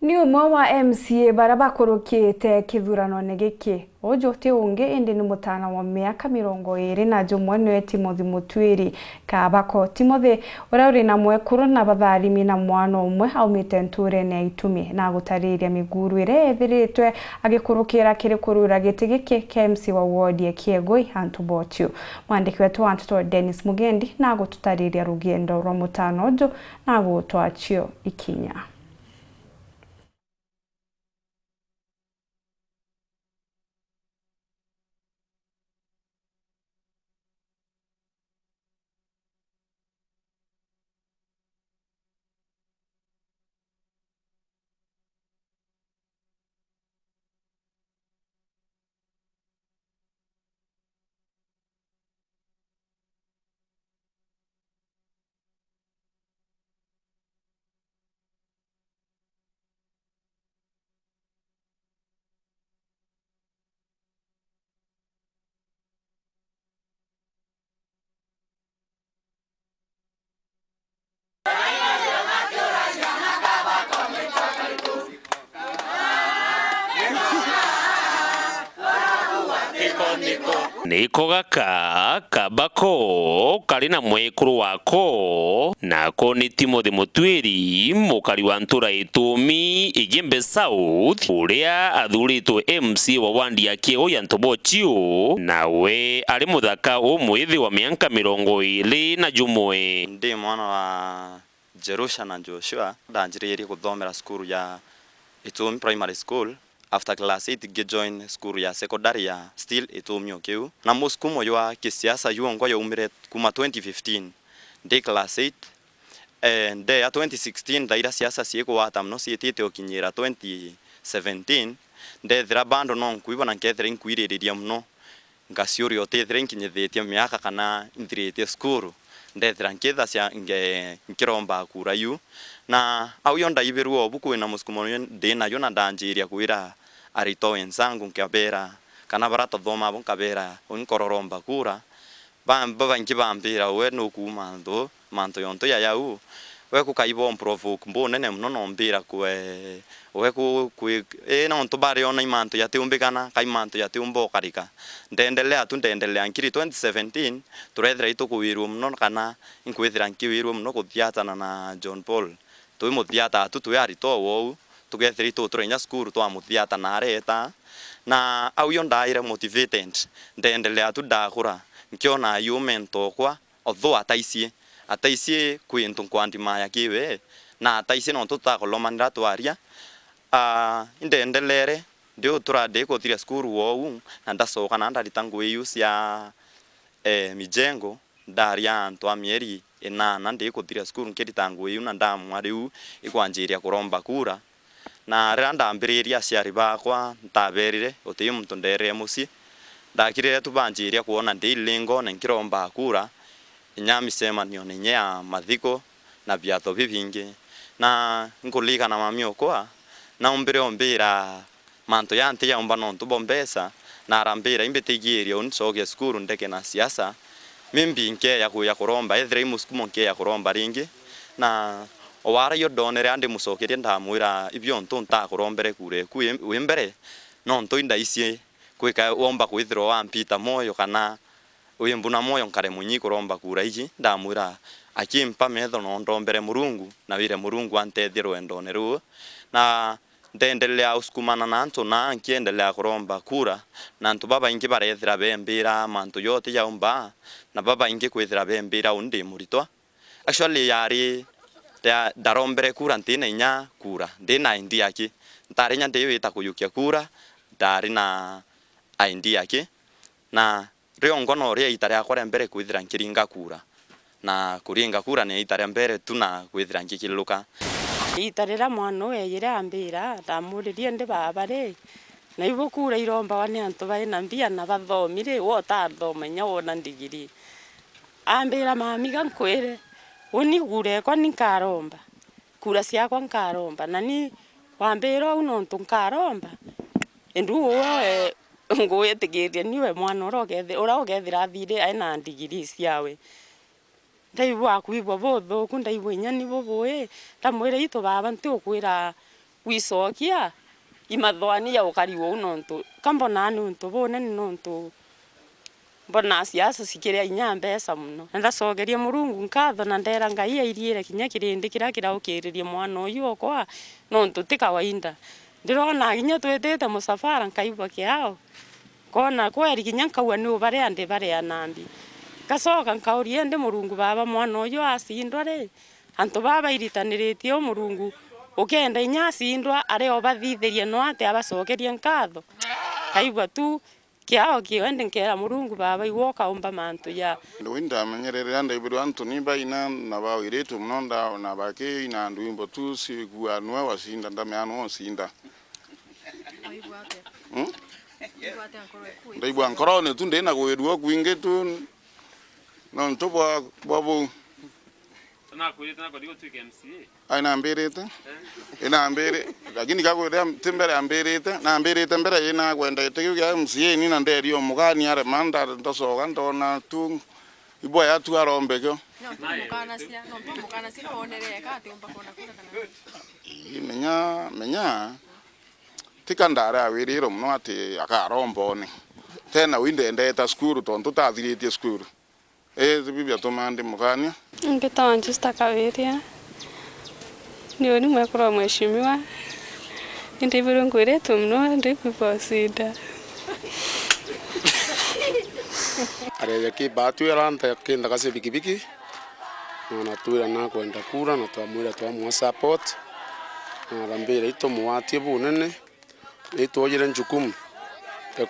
Ni umwe wa MCA bara bakorokete kithurano-ini giki ojo ti ungi indi ni mutana wa miaka 20 na jumwe niwe Timothy Mutwiri Kabako. Timothy uria uri na mwekuru na batharimi na mwana umwe aumite nturene ya Itumi na gutariria miguru ire ethiritwe agikurukira kirikurura giti giki kia MC wa ward ya Kiegoi Antubochu. Mwandiki wetu Antuto Dennis Mugendi na gututariria rugendo rwa mutano ojo na gutwachio ikinya. Niko gaka Kabako kari na mwekuru wako nako ni Timothy Mutwiri mukari wa ntura Itumi Igembe South uria athuritwe MC wa wandi ya Kiegoi Antubochu nawe ari muthaka umwithi wa miaka 20 na jumwe. Ndi mwana wa Jerusha na Joshua ndanjiririe kuthomera skuru ya Itumi Primary School. After class 8 ngijoin skuru ya secondary ya still Itumi kiu na muskumo ywa kisiasa yuongo yaumire kuma 2015 ndi class 8 nde ya 2016 ndaira siasa sieko wata mno sietete okinyira 2017 ndethira bando no nkuiba na nkethira inkuiriria mno ngasiuri otethira nkinyethetie miaka kana inthirite skuru ndethira nkitha cia nkiromba kura yu na au yonda ibiru obuku na muskumo ndina yo na ndanjiria kwira arito wenzangu nkabera kana barata thoma bo nkabera unkororomba kura bamba nkibambira we no kuma ndo manto yonto ya yau we kukaibo provoke mbone mno nombira kwe we ku na onto bare ona imanto ya teumbikana kaimanto ya teumbo karika ndendelea nkiri 2017 turethira itukuwiru mno kana inkwithira nkiwiru mno kuthiatana na John Paul tui muthiata tutu yari to wo tugethira turenya skuru twa muthiata na areta na au yondaire motivated ndendelea ndakura nkiona yu mento kwa otho ataisie kwintu kwandi maya kiwe na ataisie no tutakolomandira twaria ndendelere ndio turade ko thira skuru wo na ndasoka na ndaritangu use ya mijengo ndaria ntwa mieri na ndi kuthira skuru nkiritangu yu na ndamwariu ikwanjiria kuromba kura na randa ambiriria ciari bakwa ntaberire uti muntu ndere musi ndakire tubanjiria kuona ndi lingo na nkiromba kura inyami sema nione nya mathiko na biatho bibingi na nkulika na mami okwa na ombira manto yanti ya umba nontu bombesa na arambira imbetigiria unsoge skuru ndeke na siasa mimbi nke ya kuromba ethre muskumo nke ya kuromba ringi na owara yo donere ande musokerie ndamwira ibyo ntonta kurombere kure kuimbere no ntoinda icie kwika omba kwithiro wa mpita moyo kana uyembuna moyo nkare munyi kuromba kura iji ndamwira akimpa metho no ndombere Murungu na wire Murungu antethiro endoneru na ndendelea usukumana na anto na nkiendelea kuromba kura na ntu baba ingi barethira bembira mantu yote ya umba na baba ingi kwithira bembira undi muritwa actually yari darombere kura ntina inya kura ndina indi yake ntari nya ndeyo itakuyukia kura ndari na indi yake na rio ngono ria itare akore mbere kwithira nkiringa kura na kuringa kura ne itare mbere tuna kwithira nkikiluka itarira mwana we yira ambira ndamuririe ndi baba ri na ibo kura iromba wane antu bari na mbia na bathomire wota thomenya wona ndigiri ambira mami gankwire uni gure kwa ninkaromba kura ciakwa nkaromba na ni wambira uno ntunkaromba endu we ngwitigiria niwe mwana urogethira thire aina ndigiri ciawe ndaibu akuibwa botho kunda ibu nyani boboe tamwire itu baba nti ukwira wicokia imathwania ukariwo unontu kambona nuntu bone nuntu mbona siasa sikiria inya mbeca muno ndacogeria Murungu nkatho na ndera Ngai airiire kinya kirindi kira kiraukiririe mwana uyu okwa nuntu ti kawaida ndirona kinya twetete musafara nkaigwa kiao kona kweri kinya nkaua ni baria ndi baria nambi gacoka nkauria ndi Murungu baba mwana uyu acindwa ri antu baba iritaniritie o Murungu ukenda inya acindwa ario bathithirie no ate abacokerie nkatho kaigwa tu kiao kiwende nkera Murungu baba iwoka umba mantu ya winda manyerere anda ibiru Anthony baina na bawiretu mnonda na bake ina ndwimbo tu sigua nwa wasinda ndame anu osinda ndaibwa nkoro ne tunde na gweruo kwinge tu no ntobwa babu tana kwa digo tu MCA aina mbirete ina mbere lakini kagwera timbere ambirete na mbirete mbere ina kwenda tekiu ya MCA ni na nderio mugani are manda ndosoga ndona tu ibo ya tu arombekyo mukana sia onereka ati umba kona kura menya tikandara awiriro mno ati akarombone tena winde ndeta skuru tonto tathiritie skuru zibibia tomande mugania ngetawa Justa Kaweria niyo ni mwekoro mheshimiwa ndibiro ngwiretu mno ndibibosida areye ki batu yaranta kenda kase bikibiki na tuira na kwenda kura na twamwira twamwa support na rambira ito muwatie bunene ito yire njukumu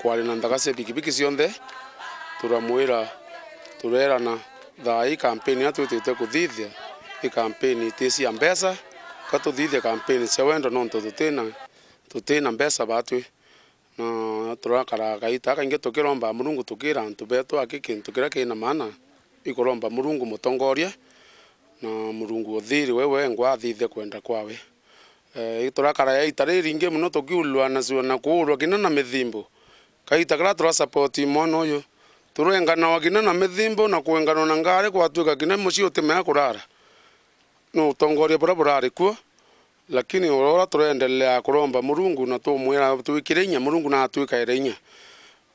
kwali na ndakase bikibiki cionthe turamwira turera na thai campaign atutite kuthithia i campaign itisi ambesa katuthithia campaign cia wendo nonto tutina mbesa batwi na turakara gaita kainge tukiromba Murungu tukira antu betu akikintu kira kina maana ikuromba Murungu mutongoria na Murungu uthiri wewe ngwa thithe kwenda kwawe turakara ya itariri inge muno tukiulwa na kuurwa kina na mithimbo kaita kra tura support mono uyu turengana wakina na mithimbo na kuengana na ngare kwatuika kina muci utimea kurara no utongoria bora burari kuo lakini ora turendelea kuromba Murungu na tumwira tuikirinya Murungu na tuikairinya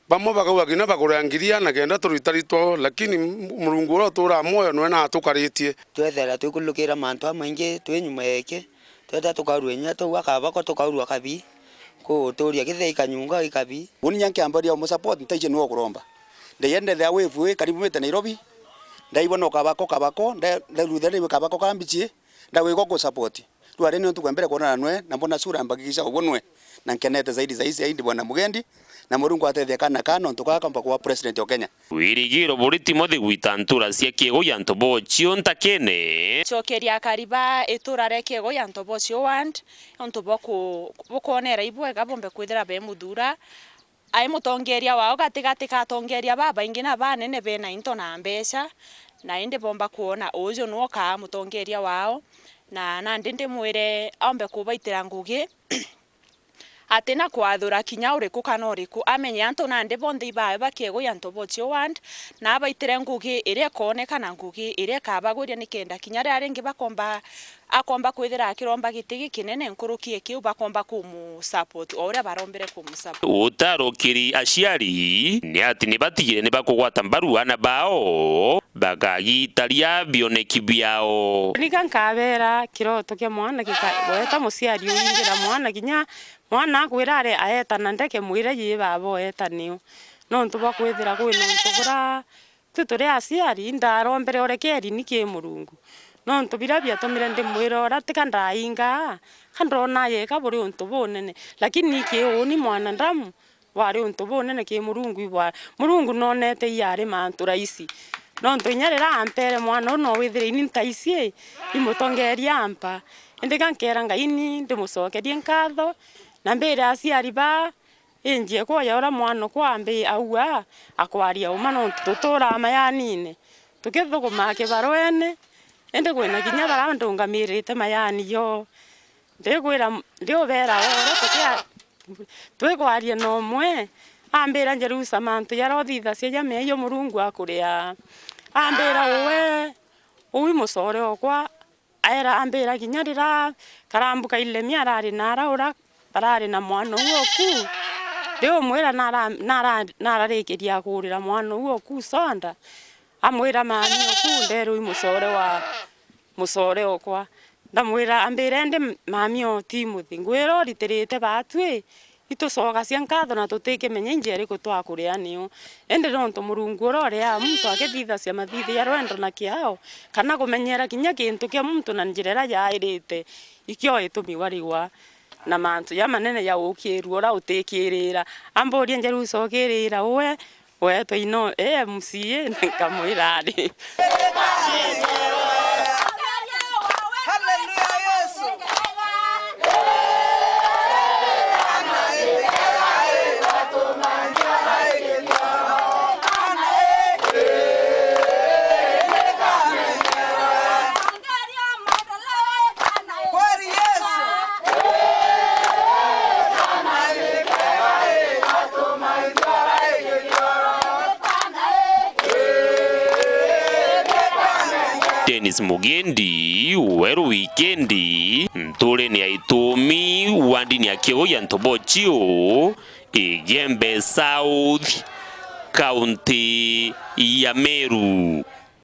bamo bakauga kina bakurangiria na kenda turitaritwo lakini Murungu ora tura moyo no na tukaritie twethera tukulukira mantu amaingi twenyuma yake tweta tukaruenya tuwakaba ko tukaurwa kabi ko turia githei kanyunga ikabi uni yanke ambaria mu support ntaije no kuromba ndeyende thea wevu karibu mete Nairobi ndaibona kabako ndaruthere kabako kambichie ndawego ku support tware ni tukwembere kona nwe na mbona sura mbagikisha ubonwe na nkenete zaidi bwana Mugendi na Murungu atethia kana ntukakamba kwa president wa Kenya wirigiro buri Timothy gwitantura cia kiego ya ntobo chionta kene chokeria kariba iturare kiego ya ntobo cio wand ntobo kuonera ibwega bombe kwithira be muthura ai mutongeria wao gatigati katongeria baba ingi na banene bena into na mbeca na inde bomba kuona ujo no ka mutongeria wao na ndinde mwire ambe kubaitira ngugi atena kwathura kinya uriku kana uriku amenye anto na nde bonde ibae bakiego ya ntobo cio wand na abaitire ngugi ire koneka na ngugi ire kabaguria nikenda kinya aringi akomba kwithira akiromba gitigi kinene nkurukie kiu bakomba kumu support ore barombere kumu support utarukiri aciari ni ati ni batigire ni bakugwata mbaru ana bao bagagitaria bioneki biao nika nkabera kiroto kia mwana kikaeta musiari uyingira mwana kinya mwana akwirare aetana ndeke mwire yi babo etaniu no ntuba kwithira kwino ntugura tuturi aciari ndarombere orekeri niki Murungu no ntubira biatomire ndi mwira ora tikanda inga kandona ye kaburi untu bonene lakini ki uni mwana ndamu wari untu bonene ki Murungu ibwa Murungu nonete yari mantu raisi no ntunyarira ampere mwana no withire ini ntaisi imutongeria ampa ndika nkera Ngai ni ndimucokerie nkatho na mbere aciari ba injie kwa yora mwana kwa mbe aua akwaria uma no tutura mayanine tukithuguma kibarwene ende kwena kinya bara ndungamirite mayani yo ndigwira ndiobera ora tukia twekwaria no mwe ambira njerusa mantu yarothitha cia meyo Murungu akuria ambira uwi mucore okwa aera ambira kinya rira karambuka ile miarari naraura barari na mwana woku leo mwera nararekeria kurira mwana woku sonda amwira mami oku ndero musore okwa ndamwira ambira ndi mami o Timothy ngwira ritirite batwe itucoga cia nkatho na tutike menye njeri gutwakuria niyo ende ronto murungu orore ya muntu akithitha cia mathithi ya rwendo na kiao kana kumenyera kinya kintu kia muntu na njirera yairite ikio itumiwa riwa na mantu ya manene ya ukiru ora utikirira amboria njeru cokirira we to ino MCA kamwirari Dennis Mugendi weru wikendi ntule ni aitumi wandi ni akio ya Ntobochio Igembe South County ya Meru.